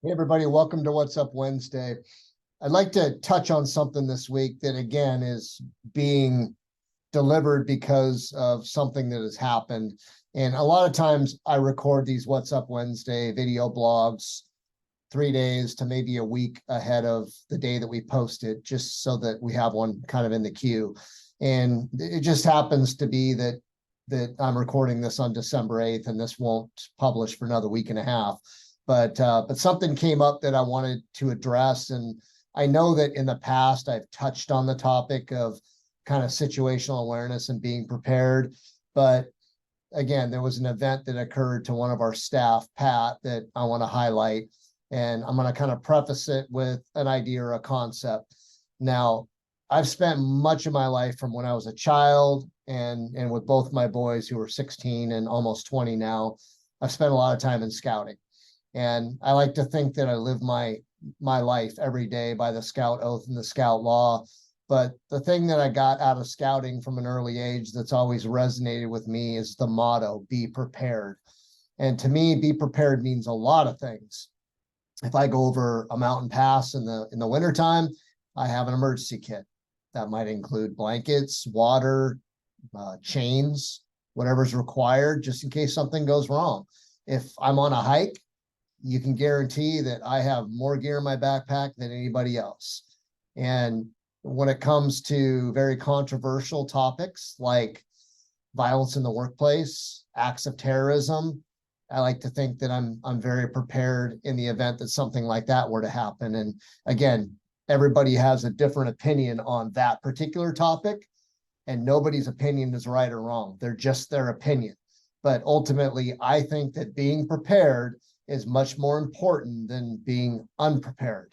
Hey, everybody, welcome to What's Up Wednesday. I'd like to touch on something this week that, again, is being delivered because of something that has happened. And a lot of times I record these What's Up Wednesday video blogs 3 days to maybe a week ahead of the day that we post it, just so that we have one kind of in the queue. And it just happens to be that I'm recording this on December 8th, and this won't publish for another week and a half. But something came up that I wanted to address. And I know that in the past I've touched on the topic of kind of situational awareness and being prepared. But again, there was an event that occurred to one of our staff, Pat, that I want to highlight. And I'm going to kind of preface it with an idea or a concept. Now, I've spent much of my life from when I was a child and with both my boys who are 16 and almost 20 now, I've spent a lot of time in scouting. And I like to think that I live my life every day by the scout oath and the scout law. But the thing that I got out of scouting from an early age that's always resonated with me is the motto, be prepared. And to me, be prepared means a lot of things. If I go over a mountain pass in the wintertime, I have an emergency kit. That might include blankets, water, chains, whatever's required, just in case something goes wrong. If I'm on a hike, you can guarantee that I have more gear in my backpack than anybody else. And when it comes to very controversial topics like violence in the workplace, acts of terrorism, I like to think that I'm very prepared in the event that something like that were to happen. And again, everybody has a different opinion on that particular topic, and nobody's opinion is right or wrong. They're just their opinion. But ultimately, I think that being prepared is much more important than being unprepared.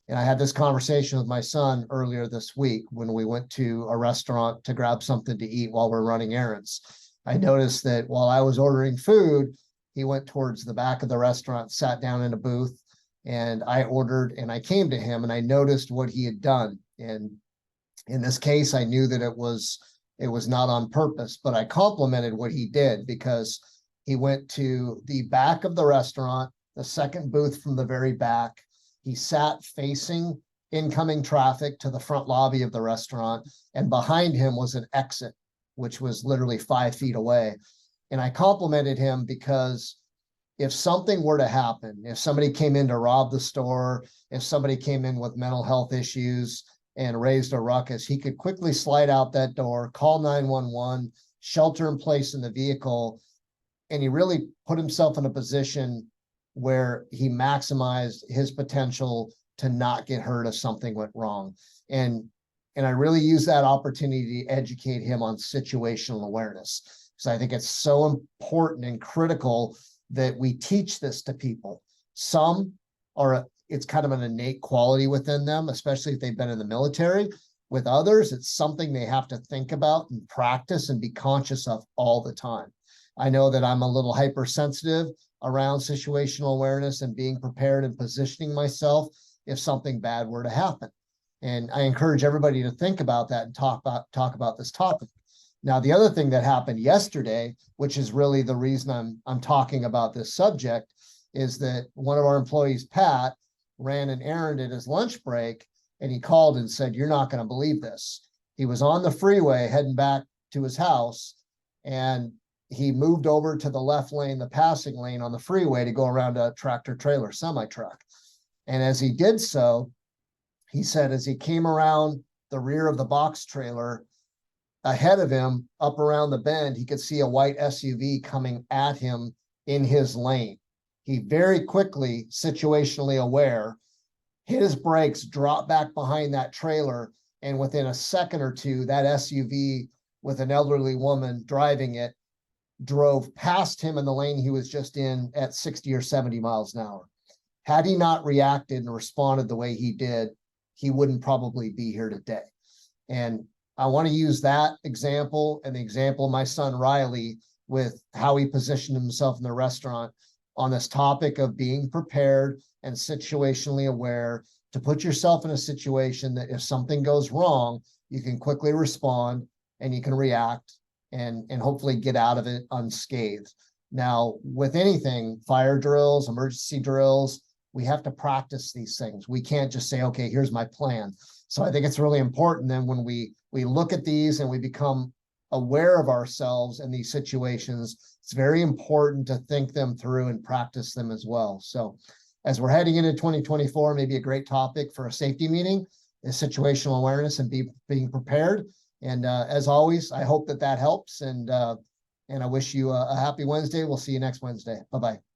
And I had this conversation with my son earlier this week when we went to a restaurant to grab something to eat while we're running errands. I noticed that while I was ordering food, he went towards the back of the restaurant, sat down in a booth, and I ordered, and I came to him and I noticed what he had done. And in this case, I knew that it was not on purpose, but I complimented what he did because he went to the back of the restaurant, the second booth from the very back. He sat facing incoming traffic to the front lobby of the restaurant, and behind him was an exit, which was literally 5 feet away. And I complimented him because if something were to happen, if somebody came in to rob the store, if somebody came in with mental health issues and raised a ruckus, he could quickly slide out that door, call 911, shelter in place in the vehicle. And he really put himself in a position where he maximized his potential to not get hurt if something went wrong. And I really use that opportunity to educate him on situational awareness, because I think it's so important and critical that we teach this to people. Some it's kind of an innate quality within them, especially if they've been in the military. With others, it's something they have to think about and practice and be conscious of all the time. I know that I'm a little hypersensitive around situational awareness and being prepared and positioning myself if something bad were to happen. And I encourage everybody to think about that and talk about this topic. Now, the other thing that happened yesterday, which is really the reason I'm talking about this subject, is that one of our employees, Pat, ran an errand at his lunch break, and he called and said, "You're not going to believe this." He was on the freeway heading back to his house, and he moved over to the left lane, the passing lane on the freeway, to go around a tractor trailer semi-truck. And as he did so, he said, as he came around the rear of the box trailer, ahead of him, up around the bend, he could see a white SUV coming at him in his lane. He very quickly, situationally aware, hit his brakes, dropped back behind that trailer, and within a second or two, that SUV with an elderly woman driving it drove past him in the lane he was just in at 60 or 70 miles an hour. Had he not reacted and responded the way he did, he wouldn't probably be here today. And I want to use that example and the example of my son Riley with how he positioned himself in the restaurant on this topic of being prepared and situationally aware to put yourself in a situation that if something goes wrong, you can quickly respond and you can react and hopefully get out of it unscathed. Now, with anything, fire drills, emergency drills, we have to practice these things. We can't just say, okay, here's my plan. So I think it's really important then when we look at these and we become aware of ourselves in these situations, it's very important to think them through and practice them as well. So as we're heading into 2024, maybe a great topic for a safety meeting is situational awareness and being prepared. And as always, I hope that helps. And I wish you a happy Wednesday. We'll see you next Wednesday. Bye-bye.